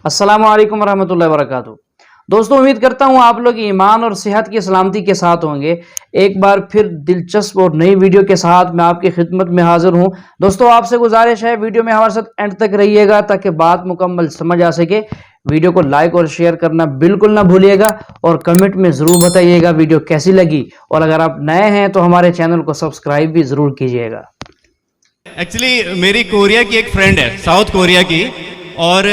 अस्सलामु अलैकुम वरहमतुल्लाहि वबरकातुहू। दोस्तों, उम्मीद करता हूँ आप लोग ईमान और सेहत की सलामती के साथ होंगे। एक बार फिर दिलचस्प और नई वीडियो के साथ मैं आपकी खिदमत में हाजिर हूँ। दोस्तों, आपसे गुजारिश है वीडियो में हमारे साथ एंड तक रहिएगा ताकि बात मुकम्मल समझ आ सके। वीडियो को लाइक और शेयर करना बिल्कुल ना भूलिएगा और कमेंट में ज़रूर बताइएगा वीडियो कैसी लगी, और अगर आप नए हैं तो हमारे चैनल को सब्सक्राइब भी ज़रूर कीजिएगा। एक्चुअली मेरी कोरिया की एक फ्रेंड है, साउथ कोरिया की, और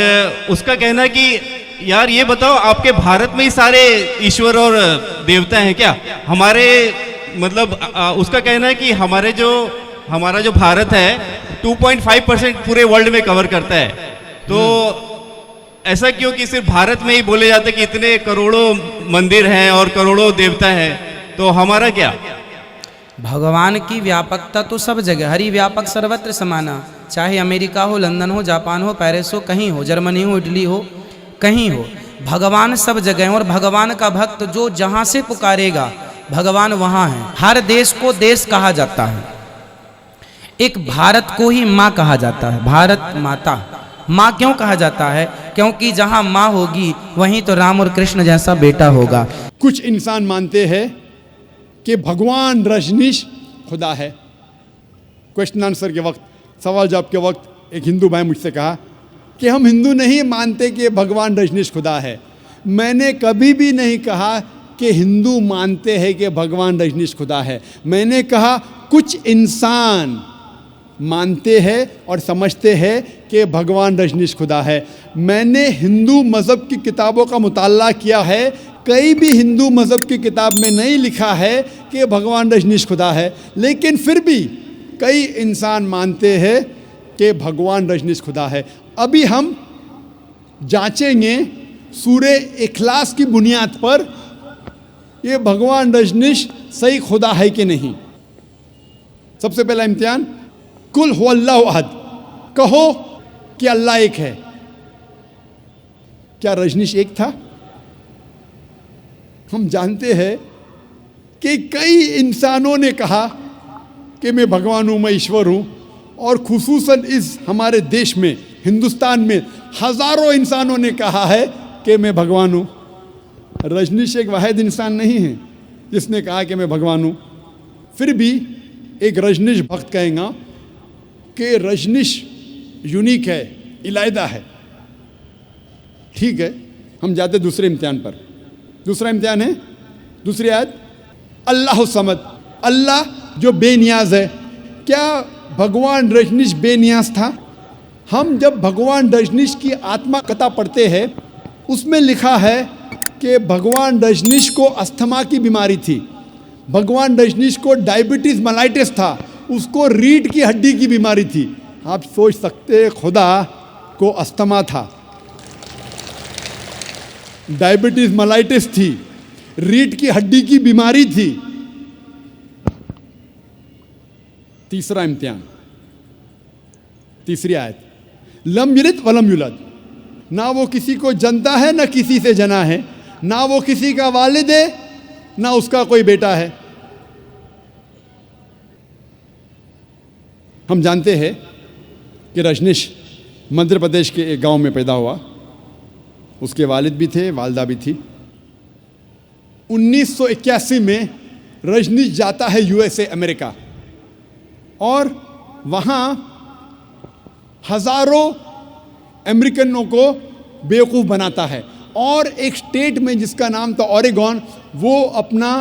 उसका कहना है कि यार ये बताओ, आपके भारत में ही सारे ईश्वर और देवता हैं क्या? हमारे मतलब उसका कहना है कि हमारा जो भारत है 2.5% पूरे वर्ल्ड में कवर करता है। तो ऐसा क्यों कि सिर्फ भारत में ही बोले जाते कि इतने करोड़ों मंदिर हैं और करोड़ों देवता हैं, तो हमारा क्या? भगवान की व्यापकता तो सब जगह, हरि व्यापक सर्वत्र समाना। चाहे अमेरिका हो, लंदन हो, जापान हो, पेरिस हो, कहीं हो, जर्मनी हो, इटली हो, कहीं हो, भगवान सब जगह है। और भगवान का भक्त जो जहाँ से पुकारेगा भगवान वहाँ है। हर देश को देश कहा जाता है, एक भारत को ही माँ कहा जाता है। भारत माता माँ क्यों कहा जाता है? क्योंकि जहाँ माँ होगी वहीं तो राम और कृष्ण जैसा बेटा होगा। कुछ इंसान मानते हैं कि भगवान रजनीश खुदा है। क्वेश्चन आंसर के वक्त, सवाल जवाब के वक्त एक हिंदू भाई मुझसे कहा कि हम हिंदू नहीं मानते कि भगवान रजनीश खुदा है। मैंने कभी भी नहीं कहा कि हिंदू मानते हैं कि भगवान रजनीश खुदा है। मैंने कहा कुछ इंसान मानते हैं और समझते हैं कि भगवान रजनीश खुदा है। मैंने हिंदू मज़हब की किताबों का मुताला किया है, कई भी हिंदू मज़हब की किताब में नहीं लिखा है कि भगवान रजनीश खुदा है, लेकिन फिर भी कई इंसान मानते हैं कि भगवान रजनीश खुदा है। अभी हम जांचेंगे सूरे इखलास की बुनियाद पर ये भगवान रजनीश सही खुदा है कि नहीं। सबसे पहला इम्तिहान, कुल हुवल्लाहु अहद, कहो कि अल्लाह एक है। क्या रजनीश एक था? हम जानते हैं कि कई इंसानों ने कहा कि मैं भगवान हूँ, मैं ईश्वर हूँ, और खुसूसन इस हमारे देश में, हिंदुस्तान में हज़ारों इंसानों ने कहा है कि मैं भगवान हूँ। रजनीश एक वाहिद इंसान नहीं है जिसने कहा कि मैं भगवान हूँ। फिर भी एक रजनीश भक्त कहेगा कि रजनीश यूनिक है, इलायदा है। ठीक है, हम जाते दूसरे इम्तिहान पर। दूसरा इम्तिहान है, दूसरी आयत, अल्लाह समद, अल्लाह जो बेनियाज है। क्या भगवान रजनीश बेनियाज था? हम जब भगवान रजनीश की आत्मा कथा पढ़ते हैं उसमें लिखा है कि भगवान रजनीश को अस्थमा की बीमारी थी, भगवान रजनीश को डायबिटीज़ मेलाइटिस था, उसको रीढ़ की हड्डी की बीमारी थी। आप सोच सकते खुदा को अस्थमा था, डायबिटीज़ मेलाइटिस थी, रीढ़ की हड्डी की बीमारी थी। तीसरा इम्तिहान, तीसरी आयत, लम यलिद वलम युलद, ना वो किसी को जनता है ना किसी से जना है, ना वो किसी का वालिद है ना उसका कोई बेटा है। हम जानते हैं कि रजनीश मध्य प्रदेश के एक गांव में पैदा हुआ। उसके वालिद भी थे, वालदा भी थी। 1981 में रजनीश जाता है यूएसए, अमेरिका, और वहाँ हज़ारों अमेरिकनों को बेवकूफ़ बनाता है। और एक स्टेट में जिसका नाम था ओरेगॉन, वो अपना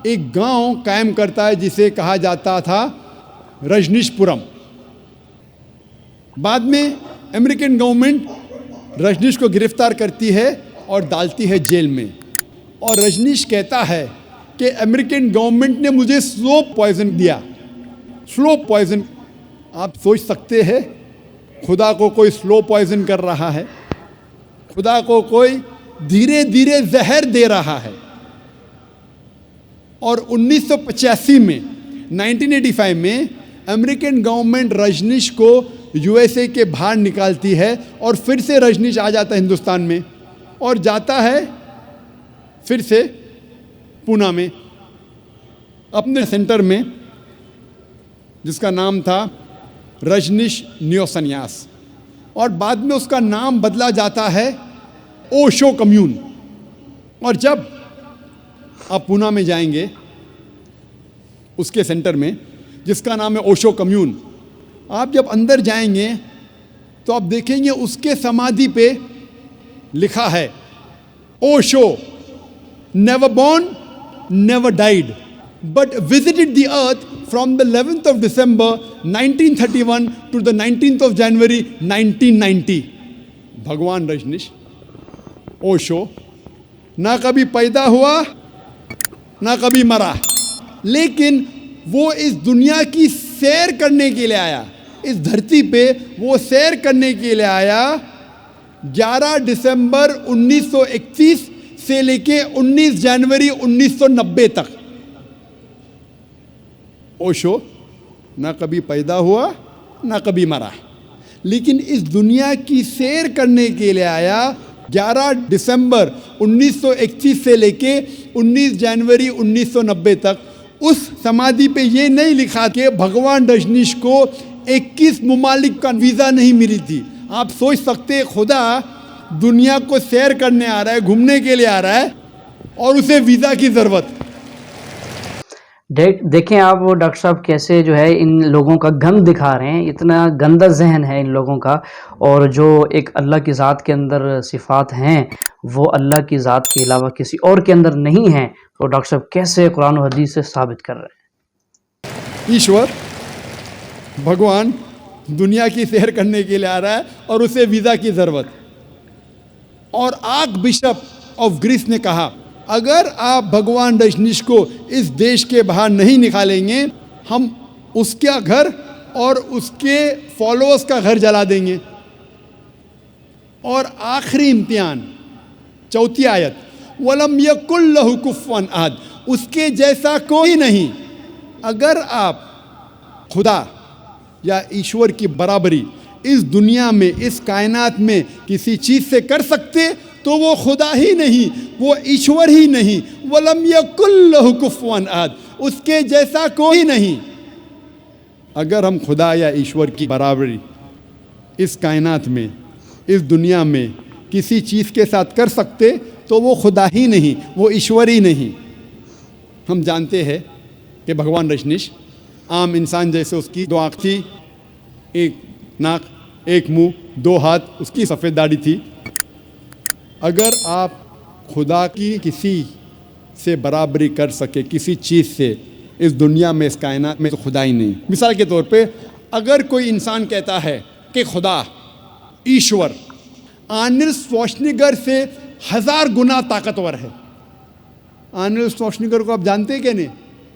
एक गांव कायम करता है जिसे कहा जाता था रजनीशपुरम। बाद में अमेरिकन गवर्नमेंट रजनीश को गिरफ्तार करती है और डालती है जेल में। और रजनीश कहता है कि अमेरिकन गवर्नमेंट ने मुझे स्लो पॉइजन दिया। स्लो पॉइजन, आप सोच सकते हैं खुदा को कोई स्लो पॉइजन कर रहा है, खुदा को कोई धीरे धीरे जहर दे रहा है। और 1985 में, 1985 में अमेरिकन गवर्नमेंट रजनीश को यूएसए के बाहर निकालती है और फिर से रजनीश आ जाता है हिंदुस्तान में और जाता है फिर से पूना में अपने सेंटर में जिसका नाम था रजनीश नियो संन्यास। और बाद में उसका नाम बदला जाता है ओशो कम्यून। और जब आप पूना में जाएंगे उसके सेंटर में जिसका नाम है ओशो कम्यून, आप जब अंदर जाएंगे तो आप देखेंगे उसके समाधि पे लिखा है Osho never born never died but visited the earth from the 11th of December 1931 to the 19th of January 1990। भगवान रजनीश ओशो ना कभी पैदा हुआ ना कभी मरा, लेकिन वो इस दुनिया की सैर करने के लिए आया। इस धरती पे वो सैर करने के लिए आया 11 दिसंबर 1931 से लेके 19 जनवरी 1990 तक। ओशो ना कभी पैदा हुआ ना कभी मरा, लेकिन इस दुनिया की सैर करने के लिए आया 11 दिसंबर 1931 से लेके 19 जनवरी 1990 तक। उस समाधि पे ये नहीं लिखा कि भगवान रजनीश को 21 ममालिक का वीज़ा नहीं मिली थी। आप सोच सकते हैं खुदा दुनिया को सैर करने आ रहा है, घूमने के लिए आ रहा है और उसे वीज़ा की ज़रूरत। देखें आप वो डॉक्टर साहब कैसे जो है इन लोगों का गंद दिखा रहे हैं, इतना गंदा जहन है इन लोगों का। और जो एक अल्लाह की ज़ात के अंदर सिफ़ात हैं वो अल्लाह की ज़ात के अलावा किसी और के अंदर नहीं हैं, तो डॉक्टर साहब कैसे कुरान और हदीस से साबित कर रहे हैं? ईश्वर भगवान दुनिया की सैर करने के लिए आ रहा है और उसे वीज़ा की ज़रूरत। और आर्क बिशप ऑफ ग्रीस ने कहा अगर आप भगवान रजनीश को इस देश के बाहर नहीं निकालेंगे, हम उसका घर और उसके फॉलोअर्स का घर जला देंगे। और आखिरी इम्तिहान, चौथी आयत, वलम यकुल लहु कुफुवन अहद, उसके जैसा कोई नहीं। अगर आप खुदा या ईश्वर की बराबरी इस दुनिया में, इस कायनात में किसी चीज़ से कर सकते तो वो खुदा ही नहीं, वो ईश्वर ही नहीं। वलम यकुल लहु कुफुवन अहद, उसके जैसा कोई नहीं। अगर हम खुदा या ईश्वर की बराबरी इस कायनात में, इस दुनिया में किसी चीज़ के साथ कर सकते तो वो खुदा ही नहीं, वो ईश्वर ही नहीं। हम जानते हैं कि भगवान रजनीश आम इंसान जैसे, उसकी 2 आँख थी, 1 नाक, 1 मुंह, 2 हाथ, उसकी सफ़ेद दाढ़ी थी। अगर आप खुदा की किसी से बराबरी कर सके किसी चीज़ से इस दुनिया में, इस कायनात में, तो खुदा ही नहीं। मिसाल के तौर पे अगर कोई इंसान कहता है कि खुदा, ईश्वर आर्नल्ड श्वार्ज़नेगर से 1000 गुना ताकतवर है। आर्नल्ड श्वार्ज़नेगर को आप जानते हैं कि नहीं,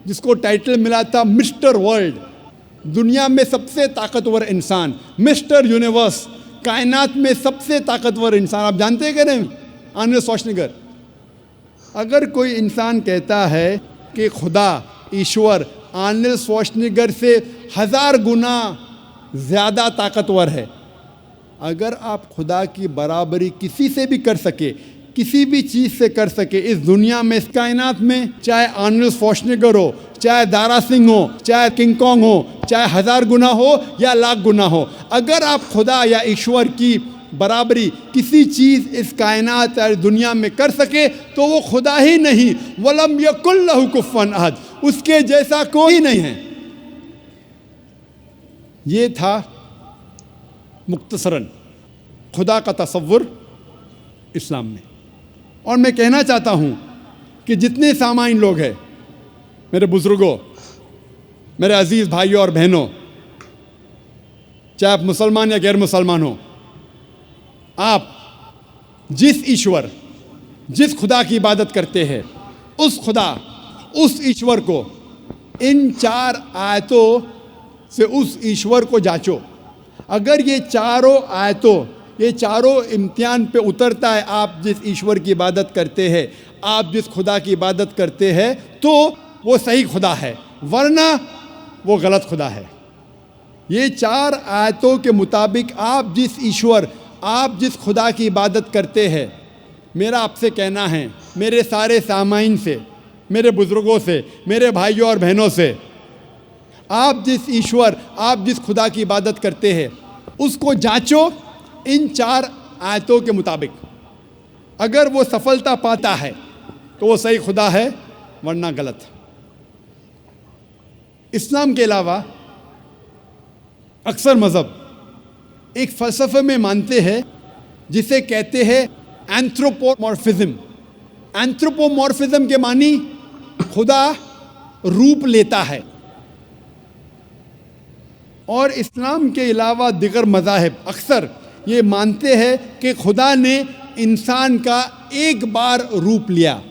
जिसको टाइटल मिला था मिस्टर वर्ल्ड, दुनिया में सबसे ताकतवर इंसान, मिस्टर यूनिवर्स, कायनात में सबसे ताकतवर इंसान। आप जानते हैं कि नहीं आर्नल्ड श्वार्ज़नेगर? अगर कोई इंसान कहता है कि खुदा, ईश्वर आर्नल्ड श्वार्ज़नेगर से 1000 गुना ज़्यादा ताकतवर है, अगर आप खुदा की बराबरी किसी से भी कर सके, किसी भी चीज़ से कर सके इस दुनिया में, इस कायनात में, चाहे आर्नल्ड श्वार्ज़नेगर हो, चाहे दारा सिंह हो, चाहे किंग कॉन्ग हो, चाहे 1000 गुना हो या लाख गुना हो, अगर आप खुदा या ईश्वर की बराबरी किसी चीज़ इस कायनात या दुनिया में कर सके तो वो खुदा ही नहीं। वलम यकुल लहु कुफुवन अहद, उसके जैसा कोई नहीं है। ये था मुख्तसरन खुदा का तसव्वुर इस्लाम में। और मैं कहना चाहता हूँ कि जितने सामान्य लोग हैं, मेरे बुज़ुर्गों, मेरे अजीज़ भाइयों और बहनों, चाहे आप मुसलमान या गैर मुसलमान हो, आप जिस ईश्वर, जिस खुदा की इबादत करते हैं, उस खुदा, उस ईश्वर को इन 4 आयतों से उस ईश्वर को जांचो। अगर ये चारों आयतों, ये चारों इम्तिहान पे उतरता है, आप जिस ईश्वर की इबादत करते हैं, आप जिस खुदा की इबादत करते हैं, तो वो सही खुदा है, वरना वो गलत खुदा है। ये 4 आयतों के मुताबिक आप जिस ईश्वर, आप जिस खुदा की इबादत करते हैं, मेरा आपसे कहना है, मेरे सारे सामाइन से, मेरे बुज़ुर्गों से, मेरे भाइयों और बहनों से, आप जिस ईश्वर, आप जिस खुदा की इबादत करते हैं, उसको जांचो इन 4 आयतों के मुताबिक अगर वो सफलता पाता है तो वो सही खुदा है, वरना गलत। इस्लाम के अलावा अक्सर मज़हब एक फ़लसफ़े में मानते हैं जिसे कहते हैं एंथ्रोपोमॉर्फिज्म। एंथ्रोपोमॉर्फिज्म के मानी खुदा रूप लेता है। और इस्लाम के अलावा दिगर मज़ाहिब अक्सर ये मानते हैं कि खुदा ने इंसान का एक बार रूप लिया।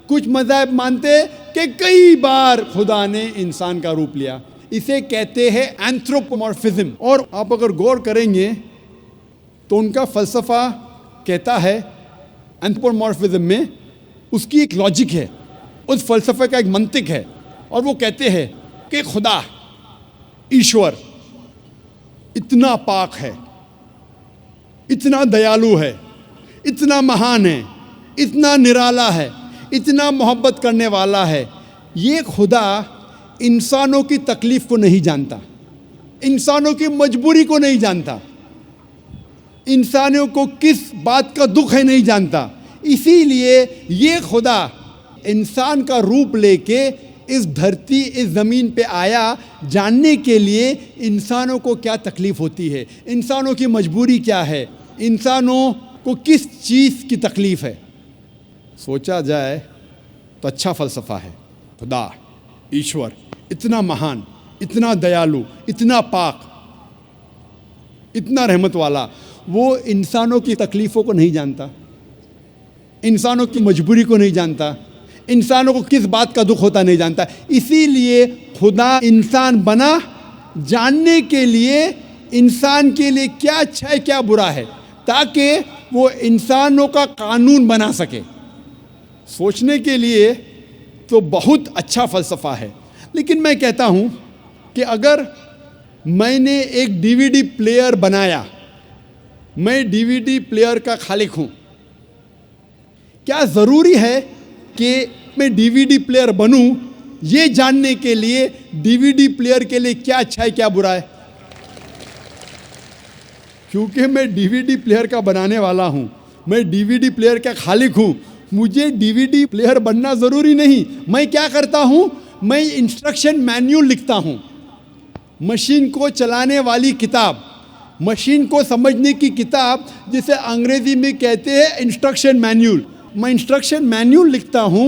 कुछ मज़ाहिब मानते हैं कि कई बार खुदा ने इंसान का रूप लिया। इसे कहते हैं एंथ्रोपोमॉर्फिज्म। और आप अगर गौर करेंगे तो उनका फ़लसफ़ा कहता है एंथ्रोपोमॉर्फिज्म में उसकी एक लॉजिक है, उस फ़लसफ़े का एक मंतिक है। और वो कहते हैं कि खुदा ईश्वर इतना पाक है, इतना दयालु है, इतना महान है, इतना निराला है, इतना मोहब्बत करने वाला है। ये खुदा इंसानों की तकलीफ़ को नहीं जानता, इंसानों की मजबूरी को नहीं जानता, इंसानों को किस बात का दुख है नहीं जानता। इसीलिए ये खुदा इंसान का रूप लेके इस धरती, इस ज़मीन पे आया, जानने के लिए इंसानों को क्या तकलीफ़ होती है, इंसानों की मजबूरी क्या है, इंसानों को किस चीज़ की तकलीफ़ है। सोचा जाए तो अच्छा फ़लसफ़ा है। खुदा ईश्वर इतना महान, इतना दयालु, इतना पाक, इतना रहमत वाला, वो इंसानों की तकलीफ़ों को नहीं जानता, इंसानों की मजबूरी को नहीं जानता, इंसानों को किस बात का दुख होता नहीं जानता। इसीलिए खुदा इंसान बना जानने के लिए इंसान के लिए क्या अच्छा है क्या बुरा है, ताकि वो इंसानों का कानून बना सके। सोचने के लिए तो बहुत अच्छा फ़लसफ़ा है। लेकिन मैं कहता हूँ कि अगर मैंने एक डीवीडी प्लेयर बनाया, मैं डीवीडी प्लेयर का खालिक हूँ, क्या ज़रूरी है कि मैं डीवीडी प्लेयर बनूं ये जानने के लिए डीवीडी प्लेयर के लिए क्या अच्छा है क्या बुरा है? क्योंकि मैं डीवीडी प्लेयर का बनाने वाला हूं, मैं डीवीडी प्लेयर का खालिक हूं, मुझे डीवीडी प्लेयर बनना ज़रूरी नहीं। मैं क्या करता हूं, मैं इंस्ट्रक्शन मैन्यूल लिखता हूं, मशीन को चलाने वाली किताब, मशीन को समझने की किताब, जिसे अंग्रेज़ी में कहते हैं इंस्ट्रक्शन मैन्यूल। मैं इंस्ट्रक्शन मैन्यूल लिखता हूँ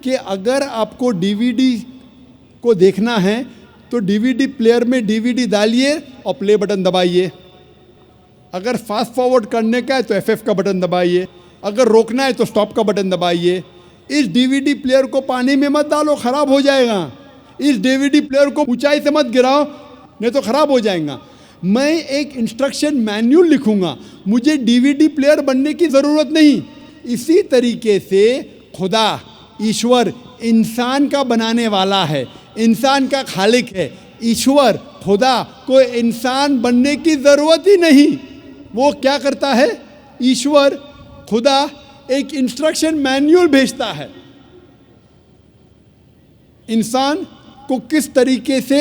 कि अगर आपको डीवीडी को देखना है तो डीवीडी प्लेयर में डीवीडी डालिए और प्ले बटन दबाइए। अगर फास्ट फॉरवर्ड करने का है तो FF का बटन दबाइए, अगर रोकना है तो स्टॉप का बटन दबाइए। इस डीवीडी प्लेयर को पानी में मत डालो, ख़राब हो जाएगा। इस डीवीडी प्लेयर को ऊंचाई से मत गिराओ, नहीं तो ख़राब हो जाएगा। मैं एक इंस्ट्रक्शन मैन्यूल लिखूँगा, मुझे डीवीडी प्लेयर बनने की ज़रूरत नहीं। इसी तरीके से खुदा ईश्वर इंसान का बनाने वाला है, इंसान का खालिक है। ईश्वर खुदा को इंसान बनने की ज़रूरत ही नहीं। वो क्या करता है, ईश्वर खुदा एक इंस्ट्रक्शन मैन्यूल भेजता है इंसान को किस तरीके से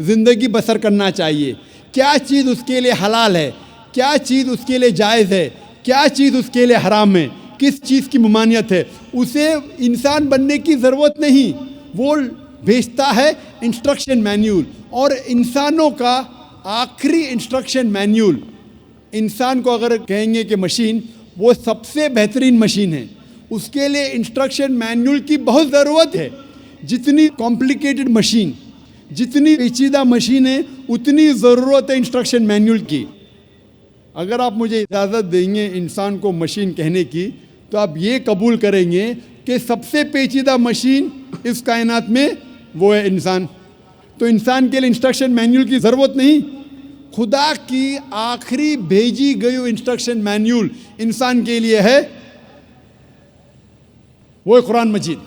ज़िंदगी बसर करना चाहिए, क्या चीज़ उसके लिए हलाल है, क्या चीज़ उसके लिए जायज़ है, क्या चीज़ उसके लिए हराम है, किस चीज़ की ममानियत है। उसे इंसान बनने की ज़रूरत नहीं, वो भेजता है इंस्ट्रक्शन मैन्यूल। और इंसानों का आखिरी इंस्ट्रक्शन मैन्यूल, इंसान को अगर कहेंगे कि मशीन, वो सबसे बेहतरीन मशीन है, उसके लिए इंस्ट्रक्शन मैन्यूल की बहुत ज़रूरत है। जितनी कॉम्प्लिकेटेड मशीन, जितनी पेचीदा मशीन है, उतनी ज़रूरत है इंस्ट्रक्शन मैन्यूल की। अगर आप मुझे इजाज़त देंगे इंसान को मशीन कहने की, तो आप ये कबूल करेंगे कि सबसे पेचीदा मशीन इस कायनात में वो है इंसान। तो इंसान के लिए इंस्ट्रक्शन मैन्यूल की ज़रूरत नहीं। खुदा की आखिरी भेजी गई इंस्ट्रक्शन मैन्यूल इंसान के लिए है, वो है कुरान मजीद।